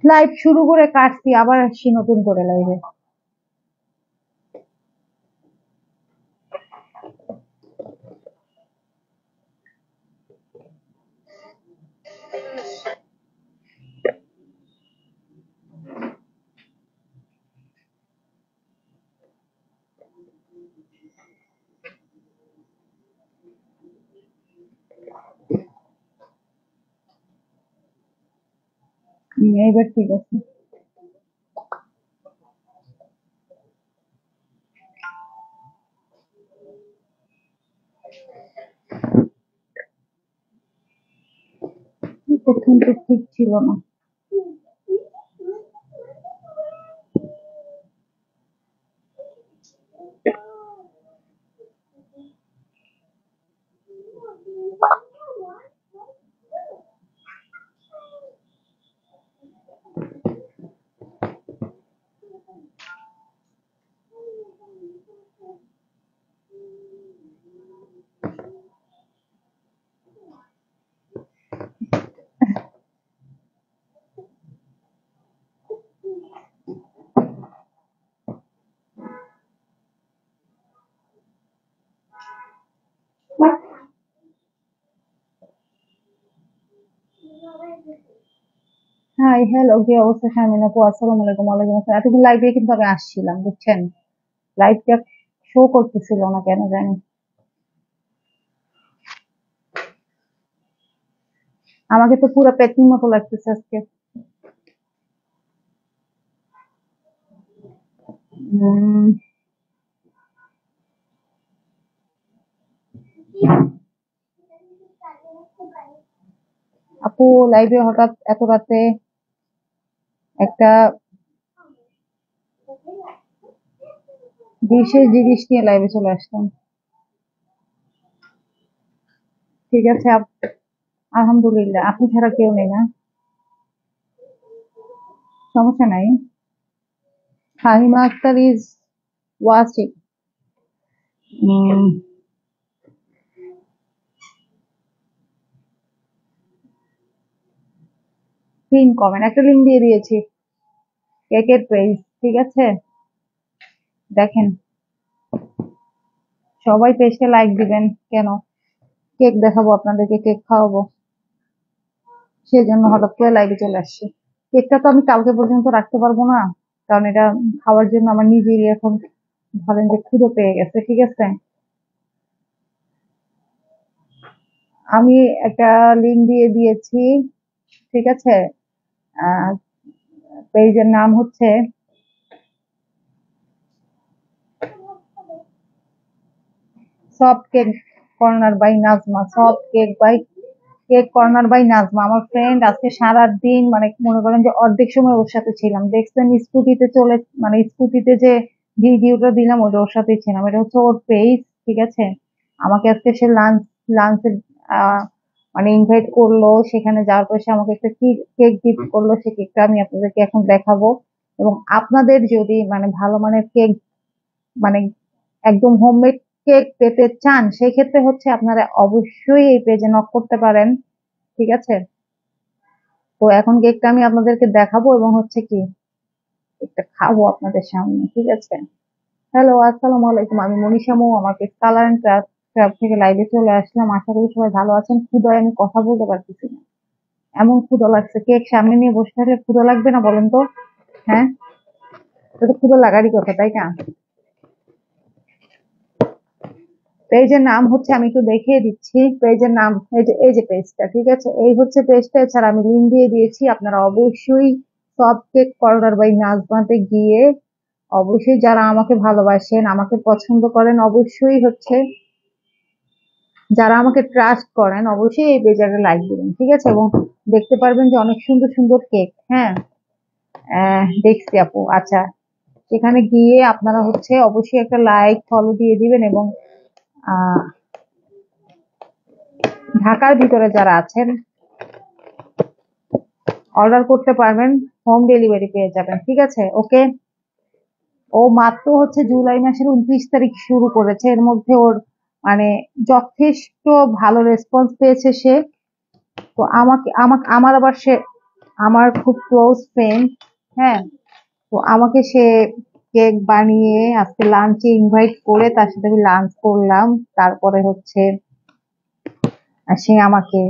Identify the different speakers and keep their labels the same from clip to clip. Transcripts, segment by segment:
Speaker 1: Live শুরু করে কাটছি, আবার আসছি নতুন করে লাইভে। এইবার ঠিক আছে। প্রথম তো ঠিক ছিল না। হাই, হ্যালো, কি অবস্থা শারমিন আপু? আসসালামু আলাইকুম। ওয়ালাইকুম আসসালাম। এতক্ষণ লাইভে কিন্তু আমি আসছিলাম, বুঝছেন? লাইভটা শো করতেছিল না কেন জানি। আমাকে তো পুরো পেতনির মতো লাগতেছে আজকে। আপু, লাইভে হঠাৎ এত রাতে একটা বিশেষ জিনিস নিয়ে লাইভে চলে আসলাম। ঠিক আছে, আলহামদুলিল্লাহ, আপনি ছাড়া কেউ নেই না? সমস্যা নাই। Fahima Akter is watching. Pin comment একটা লিঙ্ক দিয়ে দিয়েছি, কেকের পেজ। ঠিক আছে, দেখেন সবাই পেজটা লাইক দিবেন। কেন? কেক দেখাবো আপনাদেরকে, কেক খাওয়াবো, সেই জন্য হঠাৎ করে লাইভে চলে আসছি। কেকটা তো আমি কালকে পর্যন্ত রাখতে পারবো না, কারণ এটা খাওয়ার জন্য আমার নিজেরই এখন ধরেন যে ক্ষুধা পেয়ে গেছে। ঠিক আছে, আমি একটা লিঙ্ক দিয়ে দিয়েছি। ঠিক আছে, পেজের নাম হচ্ছে soft cake corner by Nazma. Soft cake by cake corner by Nazma আমার ফ্রেন্ড। আজকে সারাদিন মানে মনে করেন যে অর্ধেক সময় ওর সাথে ছিলাম। দেখছেন স্কুটিতে চলে, মানে স্কুটিতে যে ভিডিওটা দিলাম ওটা ওর সাথেই ছিলাম। এটা হচ্ছে ওর পেজ। ঠিক আছে, আমাকে আজকে সে লাঞ্চের মানে ইনভাইট করলো, সেখানে যাওয়ার পর সে আমাকে একটা কেক গিফট করলো। সেই কেকটা আমি আপনাদেরকে এখন দেখাবো। এবং আপনাদের যদি মানে ভালো মানের কেক, মানে একদম হোমমেড কেক পেতে চান, সেক্ষেত্রে হচ্ছে আপনারা অবশ্যই এই পেজে নক করতে পারেন। ঠিক আছে, তো এখন কেকটা আমি আপনাদেরকে দেখাবো এবং হচ্ছে কি কেকটা খাবো আপনাদের সামনে। ঠিক আছে, হ্যালো, আসসালামু আলাইকুম। আমি মনীষা মৌ, আমার পেজ কালার এন্ড ক্রাফট থেকে লাইভে চলে আসলাম। আশা করি সবাই ভালো আছেন। ক্ষুধায় আমি কথা বলতে পারতেছি না, এমন ক্ষুধা লাগছে। কেক সামনে নিয়ে বসে থাকলে ক্ষুধা লাগবে না বলেন তো? হ্যাঁ, এটা তো ক্ষুধা লাগারই কথা, তাই না? পেজের নাম হচ্ছে, আমি একটু দেখিয়ে দিচ্ছি পেজের নাম। এই যে পেজটা, ঠিক আছে, এই হচ্ছে পেজটা। এছাড়া আমি লিঙ্ক দিয়ে দিয়েছি, আপনারা অবশ্যই সব কেক কর্নার বাই নাজমাতে গিয়ে অবশ্যই যারা আমাকে ভালোবাসেন, আমাকে পছন্দ করেন, অবশ্যই হচ্ছে যারা আমাকে ট্রাস্ট করেন, অবশ্যই এই পেজে লাইক দিবেন। ঠিক আছে, এবং দেখতে পারবেন যে অনেক সুন্দর সুন্দর কেক। হ্যাঁ, দেখছি আপু। আচ্ছা, সেখানে গিয়ে আপনারা হচ্ছে অবশ্যই একটা লাইক ফলো দিয়ে দিবেন এবং আহ ঢাকার ভিতরে যারা আছেন অর্ডার করতে পারবেন, হোম ডেলিভারি পেয়ে যাবেন। ঠিক আছে, ওকে। ও মাত্র হচ্ছে জুলাই মাসের 29 তারিখ শুরু করেছে, এর মধ্যে ওর মানে যথেষ্ট ভালো রেসপন্স পেয়েছে সে। তো আমাকে আমাকে আমার আবার সে আমার খুব ক্লোজ ফ্রেন্ড। হ্যাঁ, তো আমাকে সে কেক বানিয়ে আজকে লাঞ্চে ইনভাইট করে তার সাথে আমি লাঞ্চ করলাম। তারপরে হচ্ছে সে আমাকে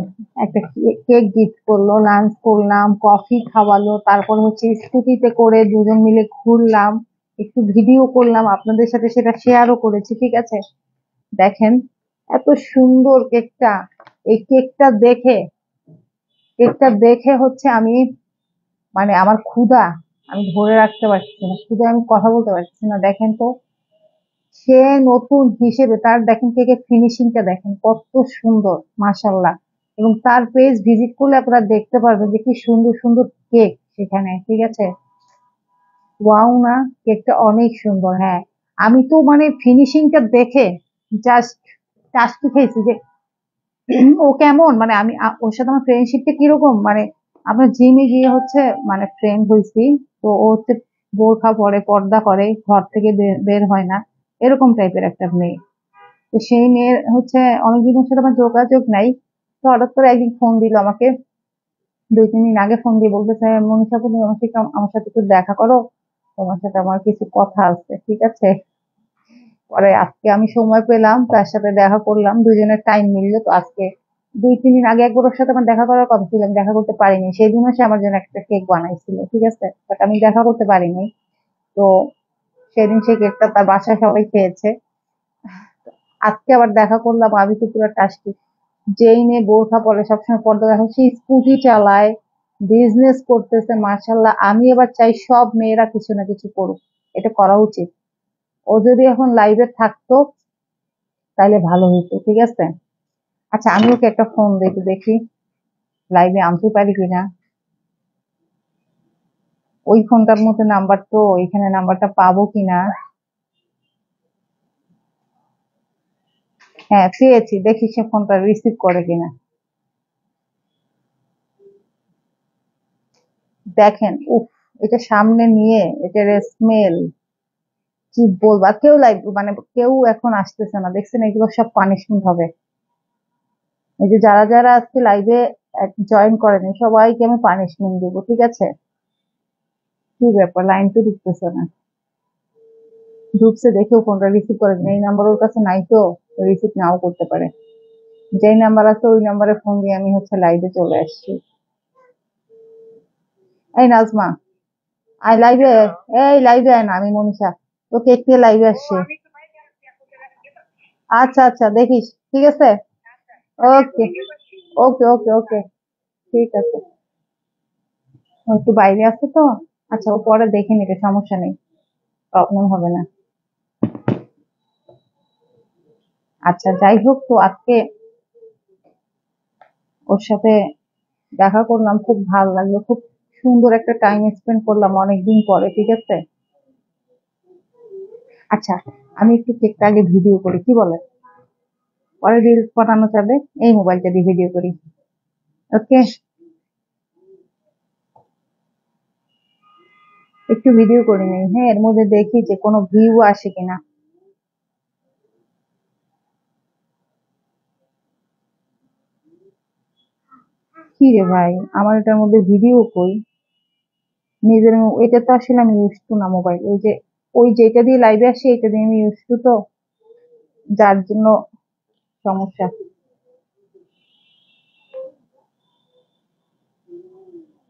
Speaker 1: একটা কেক গিফট করলো, লাঞ্চ করলাম, কফি খাওয়ালো, তারপর হচ্ছে স্কুটিতে করে দুজন মিলে ঘুরলাম, একটু ভিডিও করলাম, আপনাদের সাথে সেটা শেয়ারও করেছি। ঠিক আছে, দেখেন এত সুন্দর কেকটা। এই কেকটা দেখে হচ্ছে আমি মানে আমার ক্ষুধা আমি ধরে রাখতে পারছি না, ক্ষুধা আমি কথা বলতে পারছি না। দেখেন তো, সে নতুন হিসেবে তার দেখেন কেকের ফিনিশিংটা দেখেন কত সুন্দর, মাশাল্লাহ। এবং তার পেজ ভিজিট করলে আপনারা দেখতে পারবেন যে কি সুন্দর সুন্দর কেক সেখানে। ঠিক আছে, ওয়াও না, কেকটা অনেক সুন্দর। হ্যাঁ, আমি তো মানে ফিনিশিংটা দেখে জাস্ট টাস্কি খেয়েছি যে ও কেমন, মানে আমি ওর সাথে আমার ফ্রেন্ডশিপটা কিরকম, মানে আমরা জিমে গিয়ে হচ্ছে মানে ফ্রেন্ড হয়েছি। তো ও হচ্ছে বোরখা পরে, পর্দা করে, ঘর থেকে বের হয় না, এরকম টাইপের একটা মেয়ে। তো সেই মেয়ের হচ্ছে অনেকদিন ওর সাথে আমার যোগাযোগ নাই। তো হঠাৎ করে একদিন ফোন দিল আমাকে, 2-3 দিন আগে ফোন দিয়ে বলতেছে, মনীষা তুমি আমার সাথে একটু দেখা করো, তোমার সাথে আমার কিছু কথা আছে। ঠিক আছে, পরে আজকে আমি সময় পেলাম, তার সাথে দেখা করলাম, দুজনের টাইম মিললো। তো আজকে 2-3 দিন আগে একবার ওর সাথে আমার দেখা করার কথা ছিল, আমি দেখা করতে পারিনি। সেই দিনও সে আমার জন্য একটা কেক বানাইছিল। ঠিক আছে, বাট আমি দেখা করতে পারিনি। তো সেদিন সেই কেকটা তার বাসায় সবাই খেয়েছে। আজকে আবার দেখা করলাম, আমি তো পুরো টাস্কি। যেই মেয়ে বোরখা পরে, সবসময় পর্দা রাখে, সে স্কুটি চালায়, বিজনেস করতেছে, মার্শাল্লাহ। আমি এবার চাই সব মেয়েরা কিছু না কিছু করুক, এটা করা উচিত। ও যদি এখন লাইভে থাকতো তাইলে ভালো হতো। ঠিক আছে, আচ্ছা আমি ওকে একটা ফোন দেখি, দেখি লাইভে আনতে পারি কিনা। ওই ফোনটার মধ্যে নাম্বার তো, এখানে নাম্বারটা পাবো কিনা। হ্যাঁ পেয়েছি, দেখি সে ফোনটা রিসিভ করে কিনা। দেখেন, উফ, এটা সামনে নিয়ে এটার স্মেল কি বলবো। আর কেউ লাইভ মানে কেউ এখন আসতেছে না, দেখছেন, এগুলো সব পানিশমেন্ট হবে। এই যে যারা যারা আজকে লাইভে জয়েন করেনি সবাইকে আমি পানিশমেন্ট দেবো। ঠিক আছে, কি ব্যাপার, লাইন তো ঢুকতেছে না। ঢুকছে দেখেও ফোনটা রিসিভ করে না, এই নাম্বার ওর কাছে নাই, তো রিসিভ নাও করতে পারে। যেই নাম্বার আছে ওই নাম্বারে ফোন দিয়ে আমি হচ্ছে লাইভে চলে আসছি। এই নাজমা, আই লাইভে, এই লাইভে আয় না, আমি মনীষা, তো কেক দিয়ে লাইভে আসছি। আচ্ছা আচ্ছা, দেখিস। ঠিক আছে, ওকে ওকে ওকে ওকে, ঠিক আছে। ও একটু বাইরে আছে তো, আচ্ছা ও পরে দেখে নিবে, সমস্যা নেই, প্রবলেম হবে না। আচ্ছা যাই হোক, তো আজকে ওর সাথে দেখা করলাম, খুব ভালো লাগলো, খুব সুন্দর একটা টাইম স্পেন্ড করলাম অনেকদিন পরে। ঠিক আছে, আচ্ছা আমি একটু কেকটা আগে ভিডিও করি, কি বলে, পরে রিলস বানানো যাবে, এই মোবাইলটা দিয়ে ভিডিও করি। ওকে, একটু ভিডিও করে নিই। হ্যাঁ, এর মধ্যে দেখি যে কোনো ভিউ আসে কিনা। কি রে ভাই, আমার এটার মধ্যে ভিডিও কই, নিজের এটা তো আসলে আমি ইউজ টু না মোবাইল, ওই যে ওই যেটা দিয়ে লাইভে আসি এটা দিয়ে আমি ইউজ টু, তো যার জন্য সমস্যা।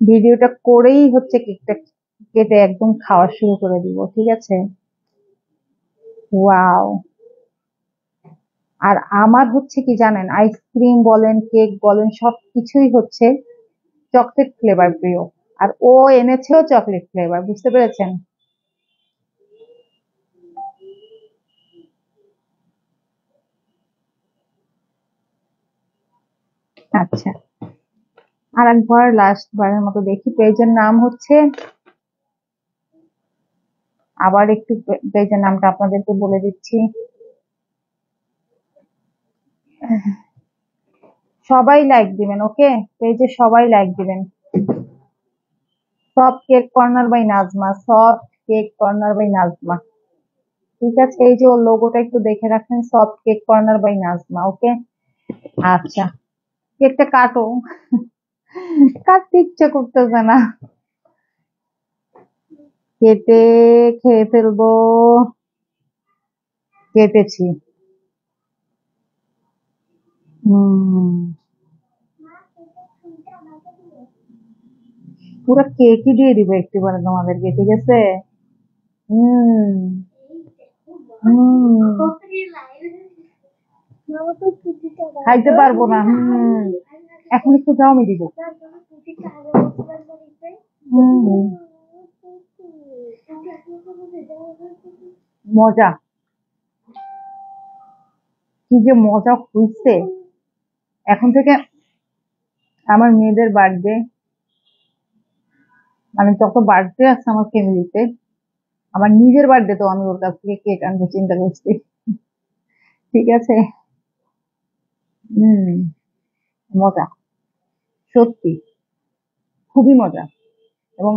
Speaker 1: ভিডিওটা করেই হচ্ছে কেকটা কেটে একদম খাওয়া শুরু করে দিব। ঠিক আছে, ওয়াও। আর আমার হচ্ছে কি জানেন, আইসক্রিম বলেন, কেক বলেন, সবকিছুই হচ্ছে চকলেট ফ্লেভার প্রিয়। আর ও এনেছেও চকলেট ফ্লেভার, বুঝতে পেরেছেন। আচ্ছা, আর একবার লাস্ট বারের মতো দেখি, পেজের নাম হচ্ছে, আবার একটু পেজের নামটা আপনাদেরকে বলে দিচ্ছি। সবাই লাইক দিবেন, ওকে, পেজে সবাই লাইক দিবেন। Soft cake corner by Nazma, soft cake corner by Najma. ঠিক আছে, এই যে ওর লোগোটা একটু দেখে রাখেন, soft cake corner by Najma. Okay, আচ্ছা, কেকটা কাটো। কাটতে ইচ্ছা করতেছে না, কেটে খেয়ে ফেলবো। কেটেছি। পুরো কেকই দিয়ে দিব একটুখানি তোমাদেরকে, ঠিক আছে? হুম। হুম। খাইতে পারবো না। এখন একটু দাও, আমি দিব। হুম। মজা, কি যে মজা হইছে। এখন থেকে আমার মেয়েদের বার্থডে, মানে যত বার্থডে আছে আমার ফ্যামিলিতে, আমার নিজের বার্থডে তো আমি ওর কাছ থেকে কেক আনবো চিন্তা করছি, ঠিক আছে? হম। মজা, সত্যি খুবই মজা, এবং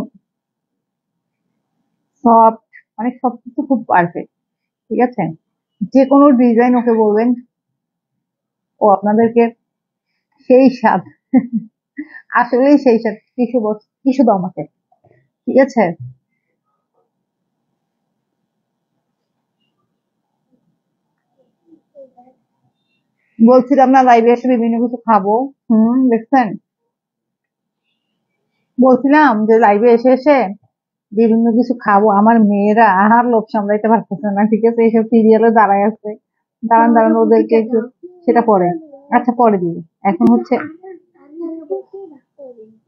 Speaker 1: সফট, মানে সবকিছু খুব পারফেক্ট, ঠিক আছে? যে কোনো ডিজাইন ওকে বলবেন, ও আপনাদেরকে সেই স্বাদ, আসলেই সেই স্বাদ। টিস্যু দাও আমাকে, ঠিক আছে? বলছিলাম না লাইভে এসে বিভিন্ন কিছু খাবো। দেখছেন, বলছিলাম যে লাইভে এসে এসে বিভিন্ন কিছু খাবো। আমার মেয়েরা আহার লোভ সামলাইতে পারতেছে না, ঠিক আছে? এইসব সিরিয়ালে দাঁড়ায় আছে। দাঁড়ান দাঁড়ান, ওদেরকে একটু, সেটা পরে, আচ্ছা পরে দিবি। এখন হচ্ছে,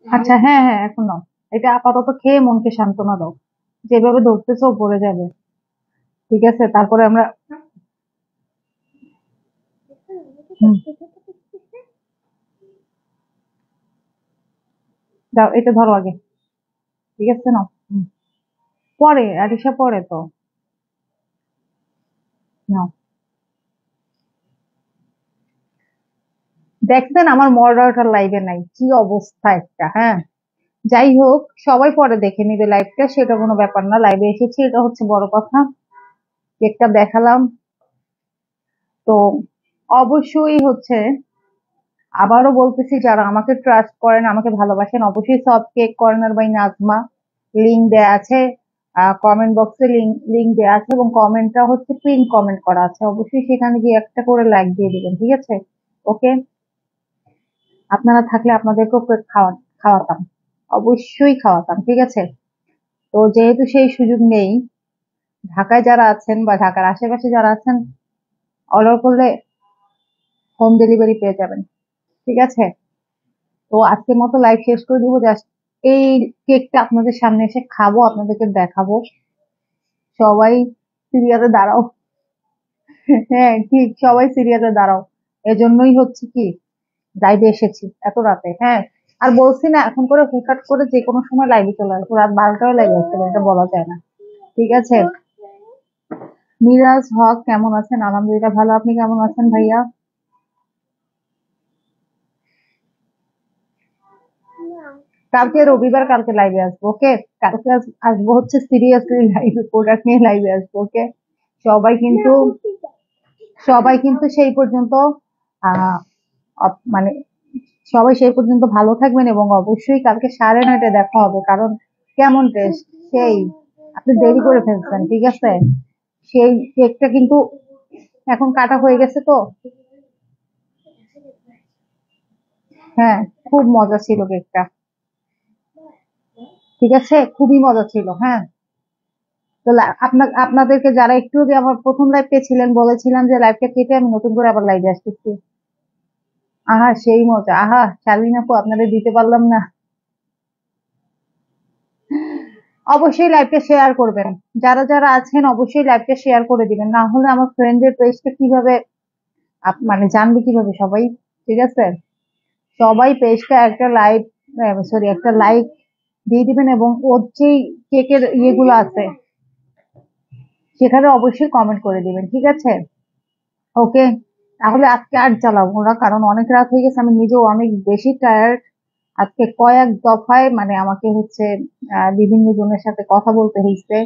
Speaker 1: আচ্ছা হ্যাঁ হ্যাঁ, এখন নাও। এটা আপাতত খেয়ে মনকে সান্ত্বনা দাও, যেভাবে ধরতেছো পড়ে যাবে, ঠিক আছে? তারপরে আমরা, হুম, দাও এটা ধরো আগে, ঠিক আছে? নাও। পরে আরিশা, পরে তো নাও। দেখছেন আমার মডারেটর লাইভে নাই, কি অবস্থা একটা, হ্যাঁ। যাই হোক, সবাই পরে দেখে নিবে লাইভটা, সেটা কোনো ব্যাপার না। লাইভে এসেছি, এটা হচ্ছে বড় কথা। কেকটা দেখালাম তো, অবশ্যই হচ্ছে, আবারও বলতেছি, যারা আমাকে ট্রাস্ট করেন, আমাকে ভালোবাসেন, অবশ্যই সব cake corner by Nazma, link দেয়া আছে, কমেন্ট বক্সে লিংক দেয়া আছে, এবং কমেন্টটা হচ্ছে পিন কমেন্ট করা আছে, অবশ্যই সেখানে গিয়ে একটা করে লাইক দিয়ে দিবেন, ঠিক আছে? ওকে। আপনারা থাকলে আপনাদেরকেও কেক খাওয়াতাম, অবশ্যই খাওয়াতাম, ঠিক আছে? তো যেহেতু সেই সুযোগ নেই, ঢাকায় যারা আছেন বা ঢাকার আশেপাশে যারা আছেন, অর্ডার করলে হোম ডেলিভারি পেয়ে যাবেন, ঠিক আছে? তো আজকের মতো লাইভ শেষ করে দিব। জাস্ট এই কেকটা আপনাদের সামনে এসে খাবো, আপনাদেরকে দেখাবো। সবাই সিরিয়ালে দাঁড়াও। হ্যাঁ ঠিক, সবাই সিরিয়ালে দাঁড়াও। এজন্যই হচ্ছে কি লাইভে এসেছি এত রাতে, হ্যাঁ। আর বলছি না, এখন করে হুটহাট করে যে কোনো সময় লাইভে চলে আসবো, রাত 12টায় লাইভে আসতে পারে, এটা বলা যায় না, ঠিক আছে? মিরাজ হক কেমন আছেন? আলহামদুলিল্লাহ ভালো, আপনি কেমন আছেন ভাইয়া? কালকে রবিবার, কালকে লাইভে আসবো, ওকে। কালকে আসবো হচ্ছে সিরিয়াসলি লাইভে, প্রোডাক্ট নিয়ে লাইভে আসবো, ওকে। সবাই কিন্তু, সবাই কিন্তু সেই পর্যন্ত আহ মানে সবাই সেই পর্যন্ত ভালো থাকবেন, এবং অবশ্যই কালকে 9:30 দেখা হবে, কারণ কেমন টেস্ট সেই, আপনি দেরি করে ফেলছেন, ঠিক আছে? সেই কেকটা কিন্তু এখন কাটা হয়ে গেছে তো, হ্যাঁ। খুব মজা ছিল কেকটা, ঠিক আছে? খুবই মজা ছিল, হ্যাঁ। তো আপনাদেরকে যারা একটু আগে আমার প্রথম লাইভে ছিলেন, বলেছিলাম যে লাইভটা কেটে আমি নতুন করে আবার লাইভে আসতেছি। আহা সেই মজা, আহা শালীন আপু, আপনাদের দিতে পারলাম না। অবশ্যই লাইভটা শেয়ার করবেন, যারা যারা আছেন অবশ্যই লাইভটা শেয়ার করে দিবেন, না হলে আমার ফ্রেন্ডের পেজটা কিভাবে মানে জানবে কিভাবে সবাই, ঠিক আছে? সবাই পেজটা একটা লাইভ, সরি, একটা লাইক দিয়ে দিবেন, এবং ওর যেই কেকের ইয়েগুলো আছে সেখানে অবশ্যই কমেন্ট করে দিবেন, ঠিক আছে? ওকে। তাহলে আজকে আর চালাবো না, কারণ অনেক রাত হয়ে গেছে, আমি নিজেও অনেক বেশি টায়ার্ড। আজকে কয়েক দফায় মানে আমাকে হচ্ছে বিভিন্ন জনের সাথে কথা বলতে হয়েছে,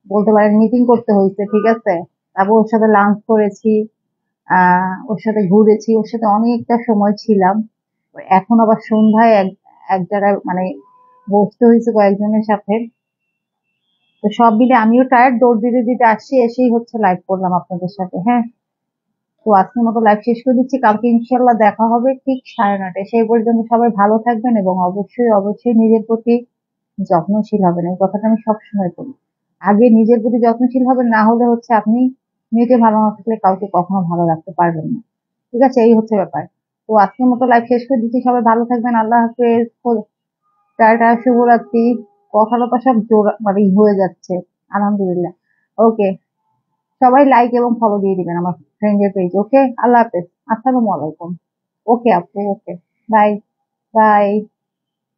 Speaker 1: বলতে পারেন মিটিং করতে হয়েছে, ঠিক আছে? তারপর ওর সাথে লাঞ্চ করেছি, ওর সাথে ঘুরেছি, ওর সাথে অনেকটা সময় ছিলাম। এখন আবার সন্ধ্যায় এক জায়গায় মানে বসতে হয়েছে কয়েকজনের সাথে। তো সব মিলে আমিও টায়ার্ড, দৌড় দিতে দিতে আসছি, এসেই হচ্ছে লাইভ করলাম আপনাদের সাথে। হ্যাঁ, তো আজকের মতো লাইভ শেষ করে দিচ্ছি। কালকে ইনশাল্লাহ দেখা হবে ঠিক 9:30টায়। সেই পর্যন্ত সবাই ভালো থাকবেন এবং অবশ্যই অবশ্যই নিজের প্রতি যত্নশীল হবেন। এই কথাটা আমি সবসময় বলি। আগে নিজের প্রতি যত্নশীল হবেন, না হলে হচ্ছে আপনি নিজে ভালো না থাকলে কাউকে কখনো ভালো রাখতে পারবেন না। ঠিক আছে, এই হচ্ছে ব্যাপার। তো আজকের মতো লাইভ শেষ করে দিচ্ছি। সবাই ভালো থাকবেন। আল্লাহ হাফেজ। টাটা, শুভরাত্রি। কথাটা তো সব জোড়া মানে হয়ে যাচ্ছে। আলহামদুলিল্লাহ। ওকে, সবাই লাইক এবং ফলো দিয়ে দিবেন আমার ফ্রেন্ডের পেজ। ওকে, আল্লাহ হাফেজ। আসসালামু আলাইকুম। ওকে আপু, ওকে। বাই। বাই।